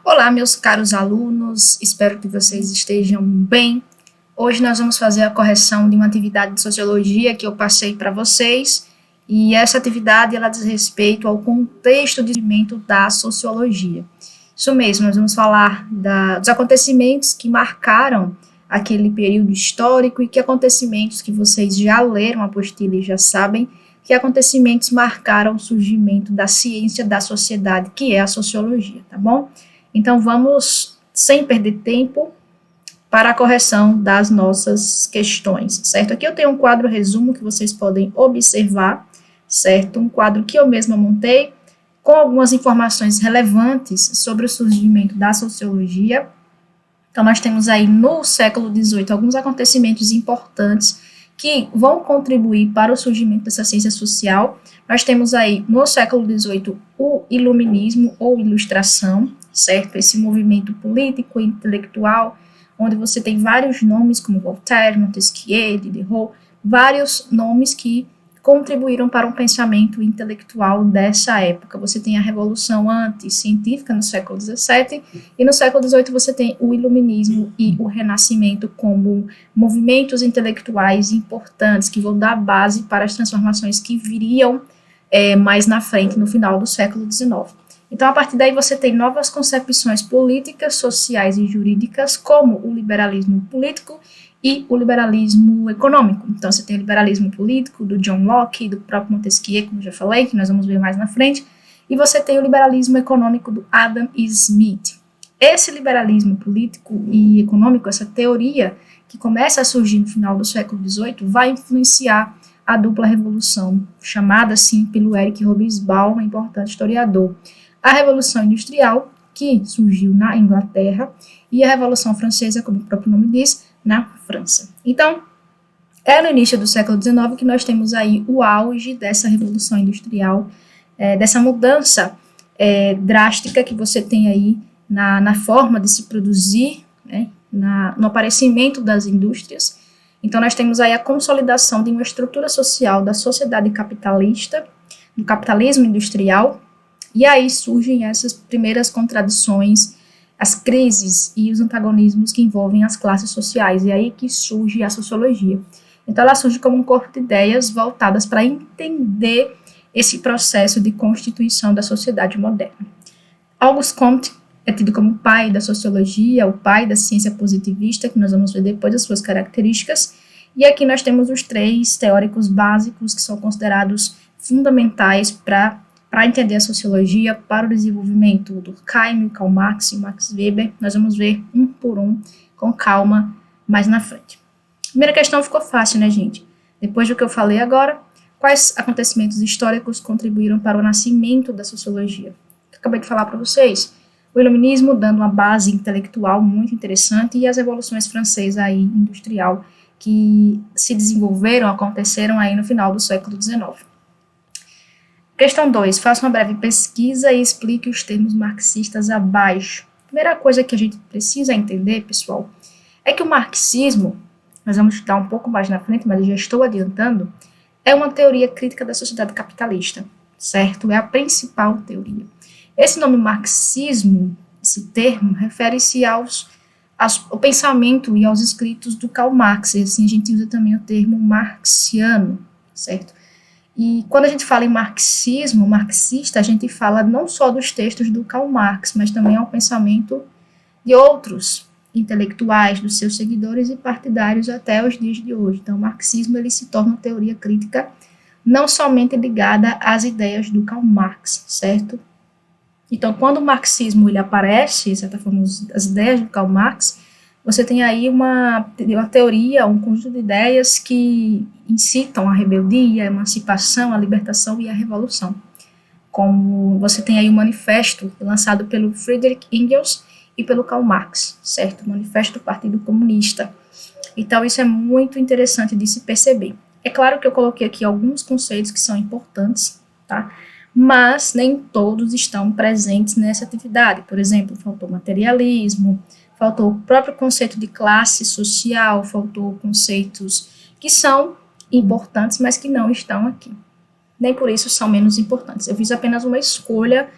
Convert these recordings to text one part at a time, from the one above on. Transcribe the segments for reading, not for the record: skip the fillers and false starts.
Olá, meus caros alunos, espero que vocês estejam bem. Hoje nós vamos fazer a correção de uma atividade de sociologia que eu passei para vocês, e essa atividade ela diz respeito ao contexto de desenvolvimento da sociologia. Isso mesmo, nós vamos falar dos acontecimentos que marcaram aquele período histórico e que acontecimentos que vocês já leram a apostila e já sabem que acontecimentos marcaram o surgimento da ciência da sociedade, que é a sociologia, tá bom? Então, vamos, sem perder tempo, para a correção das nossas questões, certo? Aqui eu tenho um quadro resumo que vocês podem observar, certo? Um quadro que eu mesma montei, com algumas informações relevantes sobre o surgimento da sociologia. Então, nós temos aí no século XVIII alguns acontecimentos importantes que vão contribuir para o surgimento dessa ciência social. Nós temos aí, no século XVIII, o iluminismo ou ilustração, certo? Esse movimento político e intelectual, onde você tem vários nomes, como Voltaire, Montesquieu, Diderot, vários nomes que contribuíram para um pensamento intelectual dessa época. Você tem a Revolução Anticientífica no século XVII, e no século XVIII você tem o Iluminismo e o Renascimento como movimentos intelectuais importantes que vão dar base para as transformações que viriam mais na frente, no final do século XIX. Então, a partir daí, você tem novas concepções políticas, sociais e jurídicas, como o liberalismo político e o liberalismo econômico. Então, você tem o liberalismo político do John Locke, do próprio Montesquieu, como já falei, que nós vamos ver mais na frente, e você tem o liberalismo econômico do Adam Smith. Esse liberalismo político e econômico, essa teoria que começa a surgir no final do século XVIII, vai influenciar a dupla revolução, chamada assim pelo Eric Hobsbawm, um importante historiador. A Revolução Industrial, que surgiu na Inglaterra, e a Revolução Francesa, como o próprio nome diz, na França. Então, é no início do século XIX que nós temos aí o auge dessa Revolução Industrial, dessa mudança drástica que você tem aí na forma de se produzir, né, no aparecimento das indústrias. Então, nós temos aí a consolidação de uma estrutura social da sociedade capitalista, do capitalismo industrial, e aí surgem essas primeiras contradições, as crises e os antagonismos que envolvem as classes sociais, e aí que surge a sociologia. Então, ela surge como um corpo de ideias voltadas para entender esse processo de constituição da sociedade moderna. Auguste Comte é tido como o pai da sociologia, o pai da ciência positivista, que nós vamos ver depois as suas características, e aqui nós temos os três teóricos básicos que são considerados fundamentais para entender a sociologia, para o desenvolvimento do Durkheim, Karl Marx e Max Weber. Nós vamos ver um por um, com calma, mais na frente. Primeira questão ficou fácil, né, gente? Depois do que eu falei agora, quais acontecimentos históricos contribuíram para o nascimento da sociologia? Eu acabei de falar para vocês. O iluminismo dando uma base intelectual muito interessante, e as revoluções francesa aí, industrial, que se desenvolveram, aconteceram aí no final do século XIX. Questão 2. Faça uma breve pesquisa e explique os termos marxistas abaixo. Primeira coisa que a gente precisa entender, pessoal, é que o marxismo, nós vamos estudar um pouco mais na frente, mas eu já estou adiantando, é uma teoria crítica da sociedade capitalista, certo? É a principal teoria. Esse nome marxismo, esse termo, refere-se ao pensamento e aos escritos do Karl Marx, e assim a gente usa também o termo marxiano, certo? E quando a gente fala em marxismo, marxista, a gente fala não só dos textos do Karl Marx, mas também ao pensamento de outros intelectuais, dos seus seguidores e partidários até os dias de hoje. Então, o marxismo ele se torna uma teoria crítica não somente ligada às ideias do Karl Marx, certo? Então, quando o marxismo ele aparece, de certa forma, as ideias do Karl Marx, você tem aí uma teoria, um conjunto de ideias que incitam a rebeldia, a emancipação, a libertação e a revolução. Como você tem aí o manifesto lançado pelo Friedrich Engels e pelo Karl Marx, certo? O manifesto do Partido Comunista. Então, isso é muito interessante de se perceber. É claro que eu coloquei aqui alguns conceitos que são importantes, tá? Mas nem todos estão presentes nessa atividade. Por exemplo, faltou materialismo, faltou o próprio conceito de classe social, faltou conceitos que são importantes, mas que não estão aqui. Nem por isso são menos importantes. Eu fiz apenas uma escolha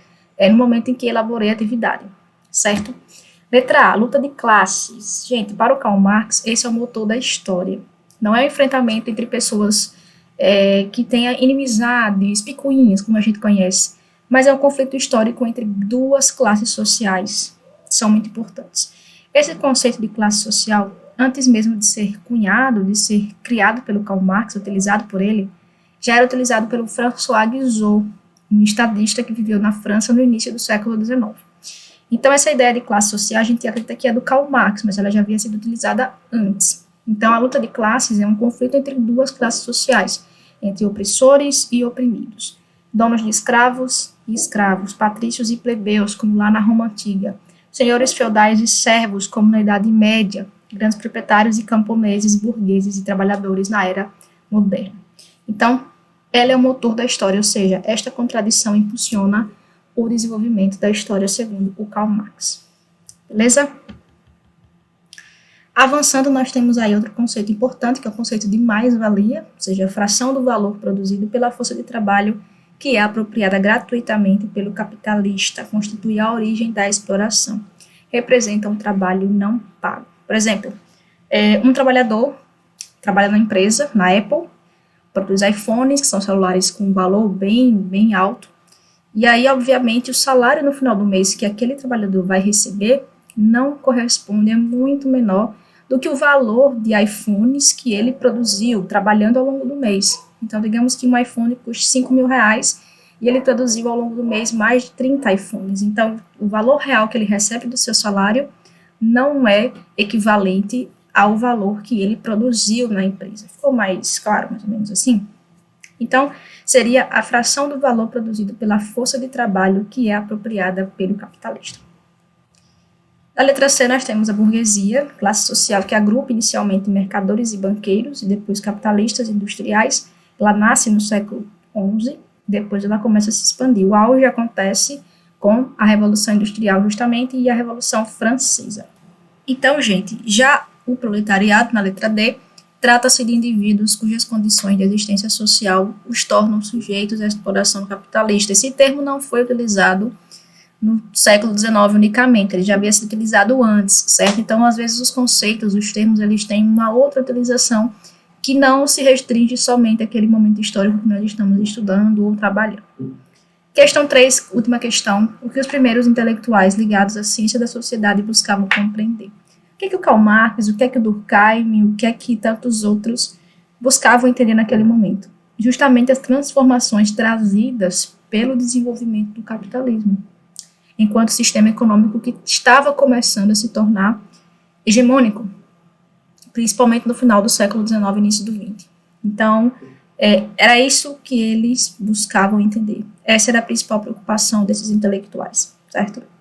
no momento em que elaborei a atividade. certo? Letra A, luta de classes. Gente, para o Karl Marx, esse é o motor da história. Não é um enfrentamento entre pessoas que tenha inimizades, picuinhas, como a gente conhece, mas é um conflito histórico entre duas classes sociais, são muito importantes. Esse conceito de classe social, antes mesmo de ser cunhado, de ser criado pelo Karl Marx, utilizado por ele, já era utilizado pelo François Guizot, um estadista que viveu na França no início do século XIX. Então, essa ideia de classe social, a gente acredita que é do Karl Marx, mas ela já havia sido utilizada antes. Então, a luta de classes é um conflito entre duas classes sociais, entre opressores e oprimidos, donos de escravos e escravos, patrícios e plebeus, como lá na Roma Antiga, senhores feudais e servos, como na Idade Média, grandes proprietários e camponeses, burgueses e trabalhadores na Era Moderna. Então, ela é o motor da história, ou seja, esta contradição impulsiona o desenvolvimento da história segundo o Karl Marx. Beleza? Avançando, nós temos aí outro conceito importante, que é o conceito de mais-valia, ou seja, a fração do valor produzido pela força de trabalho que é apropriada gratuitamente pelo capitalista, constitui a origem da exploração. Representa um trabalho não pago. Por exemplo, um trabalhador trabalha na empresa, na Apple, produz iPhones, que são celulares com um valor bem alto, e aí, obviamente, o salário no final do mês que aquele trabalhador vai receber não corresponde, é muito menor do que o valor de iPhones que ele produziu trabalhando ao longo do mês. Então, digamos que um iPhone custe R$5.000 e ele produziu ao longo do mês mais de 30 iPhones. Então, o valor real que ele recebe do seu salário não é equivalente ao valor que ele produziu na empresa. Ficou mais claro, mais ou menos assim? Então, seria a fração do valor produzido pela força de trabalho que é apropriada pelo capitalista. Na letra C, nós temos a burguesia, classe social que agrupa inicialmente mercadores e banqueiros, e depois capitalistas e industriais. Ela nasce no século XI, depois ela começa a se expandir. O auge acontece com a Revolução Industrial, justamente, e a Revolução Francesa. Então, gente, já o proletariado, na letra D, trata-se de indivíduos cujas condições de existência social os tornam sujeitos à exploração capitalista. Esse termo não foi utilizado no século XIX unicamente, ele já havia sido utilizado antes, certo? Então, às vezes, os conceitos, os termos, eles têm uma outra utilização que não se restringe somente àquele momento histórico que nós estamos estudando ou trabalhando. Questão 3, última questão, o que os primeiros intelectuais ligados à ciência da sociedade buscavam compreender? O que é que o Karl Marx, o que é que o Durkheim, o que é que tantos outros buscavam entender naquele momento? Justamente as transformações trazidas pelo desenvolvimento do capitalismo, enquanto sistema econômico que estava começando a se tornar hegemônico, principalmente no final do século XIX e início do XX. Então, era isso que eles buscavam entender. Essa era a principal preocupação desses intelectuais, certo?